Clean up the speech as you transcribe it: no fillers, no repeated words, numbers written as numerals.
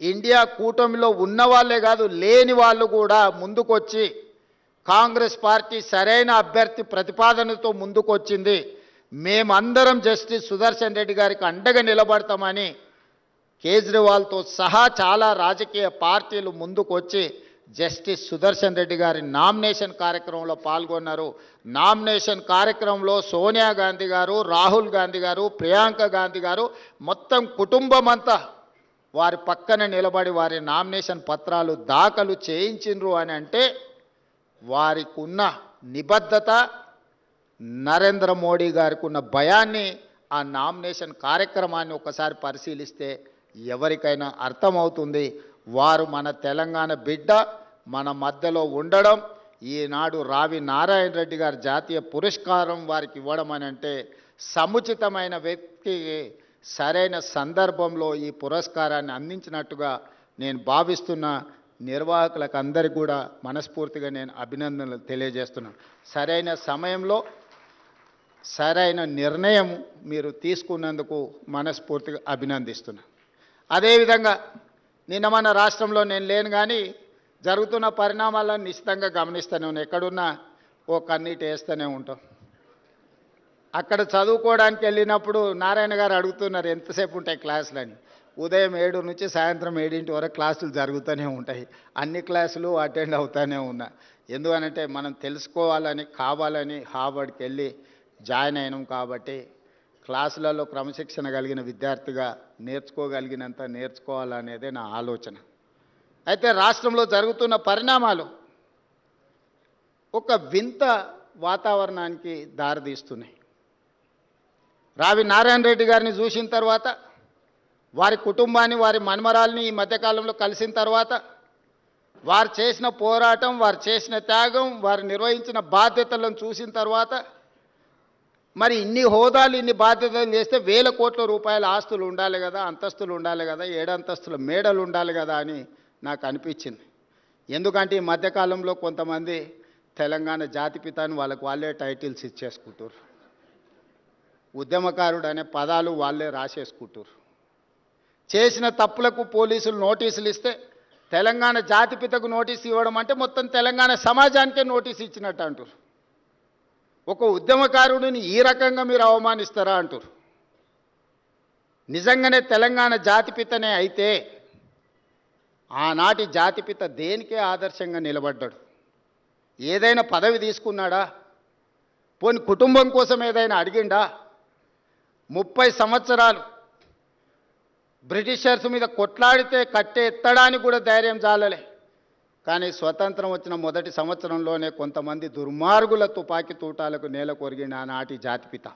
India కూటమిలో ఉన్న వాళ్ళే కాదు, లేని వాళ్ళు కూడా ముందుకొచ్చి కాంగ్రెస్ పార్టీ సరైన అభ్యర్థి ప్రతిపాదనతో ముందుకొచ్చింది, మేమందరం జస్టిస్ సుదర్శన్ రెడ్డి గారికి అండగా నిలబడతామని కేజ్రీవాల్తో సహా చాలా రాజకీయ పార్టీలు ముందుకొచ్చి జస్టిస్ సుదర్శన్ రెడ్డి గారి నామినేషన్ కార్యక్రమంలో పాల్గొన్నారు. నామినేషన్ కార్యక్రమంలో సోనియా గాంధీ గారు, రాహుల్ గాంధీ గారు, ప్రియాంక గాంధీ గారు మొత్తం కుటుంబం అంతా వారి పక్కన నిలబడి వారి నామినేషన్ పత్రాలు దాఖలు చేయించిండ్రు అని అంటే వారికి ఉన్న నిబద్ధత, నరేంద్ర మోడీ గారికి ఉన్న భయాన్ని ఆ నామినేషన్ కార్యక్రమాన్ని ఒకసారి పరిశీలిస్తే ఎవరికైనా అర్థమవుతుంది. వారు మన తెలంగాణ బిడ్డ, మన మధ్యలో ఉండడం, ఈనాడు రావి నారాయణ రెడ్డి గారు జాతీయ పురస్కారం వారికి ఇవ్వడం అని అంటే సముచితమైన వ్యక్తికి సరైన సందర్భంలో ఈ పురస్కారాన్ని అందించినట్టుగా నేను భావిస్తున్న నిర్వాహకులకు అందరికీ కూడా మనస్ఫూర్తిగా నేను అభినందనలు తెలియజేస్తున్నాను. సరైన సమయంలో సరైన నిర్ణయం మీరు తీసుకున్నందుకు మనస్ఫూర్తిగా అభినందిస్తున్నాను. అదేవిధంగా నిన్న మన రాష్ట్రంలో నేను లేను కానీ జరుగుతున్న పరిణామాలను నిశ్చితంగా గమనిస్తూనే ఉన్నాను. ఎక్కడున్నా ఓ కన్నీటి వేస్తూనే ఉంటాం. అక్కడ చదువుకోవడానికి వెళ్ళినప్పుడు నారాయణ గారు అడుగుతున్నారు ఎంతసేపు ఉంటాయి క్లాసులు అని. ఉదయం 7 నుంచి సాయంత్రం 7 వరకు క్లాసులు జరుగుతూనే ఉంటాయి. అన్ని క్లాసులు అటెండ్ అవుతూనే ఉన్నా. ఎందుకనంటే మనం తెలుసుకోవాలని కావాలని హార్వర్డ్కి వెళ్ళి జాయిన్ అయినాం కాబట్టి క్లాసులలో క్రమశిక్షణ కలిగిన విద్యార్థిగా నేర్చుకోగలిగినంత నేర్చుకోవాలనేదే నా ఆలోచన. అయితే రాష్ట్రంలో జరుగుతున్న పరిణామాలు ఒక వింత వాతావరణానికి దారితీస్తున్నాయి. రావి నారాయణ రెడ్డి గారిని చూసిన తర్వాత, వారి కుటుంబాన్ని, వారి మన్మరాల్ని ఈ మధ్యకాలంలో కలిసిన తర్వాత, వారు చేసిన పోరాటం, వారు చేసిన త్యాగం, వారు నిర్వహించిన బాధ్యతలను చూసిన తర్వాత, మరి ఇన్ని హోదాలు, ఇన్ని బాధ్యతలు చేస్తే 1000 కోట్ల రూపాయల ఆస్తులు ఉండాలి కదా, అంతస్తులు ఉండాలి కదా, 7 అంతస్తుల మేడలు ఉండాలి కదా అని నాకు అనిపించింది. ఎందుకంటే ఈ మధ్యకాలంలో కొంతమంది తెలంగాణ జాతిపిత అని వాళ్ళే టైటిల్స్ ఇచ్చేసుకుంటారు. ఉద్యమకారుడు అనే పదాలు వాళ్ళే రాసేసుకుంటారు. చేసిన తప్పులకు పోలీసులు నోటీసులు ఇస్తే తెలంగాణ జాతిపితకు నోటీసు ఇవ్వడం అంటే మొత్తం తెలంగాణ సమాజానికే నోటీసు ఇచ్చినట్టు అంటారు. ఒక ఉద్యమకారుడిని ఈ రకంగా మీరు అవమానిస్తారా అంటారు. నిజంగానే తెలంగాణ జాతిపితనే అయితే ఆనాటి జాతిపిత దేనికే ఆదర్శంగా నిలబడ్డాడు? ఏదైనా పదవి తీసుకున్నాడా? పోని కుటుంబం కోసం ఏదైనా అడిగిండా? 30 సంవత్సరాలు బ్రిటిషర్స్ మీద కొట్లాడితే కట్టె ఎత్తడానికి కూడా ధైర్యం చాలలే. కానీ స్వతంత్రం వచ్చిన మొదటి సంవత్సరంలోనే కొంతమంది దుర్మార్గుల తుపాకీ తూటాలకు నేల కొరిగిన ఆనాటి జాతిపిత.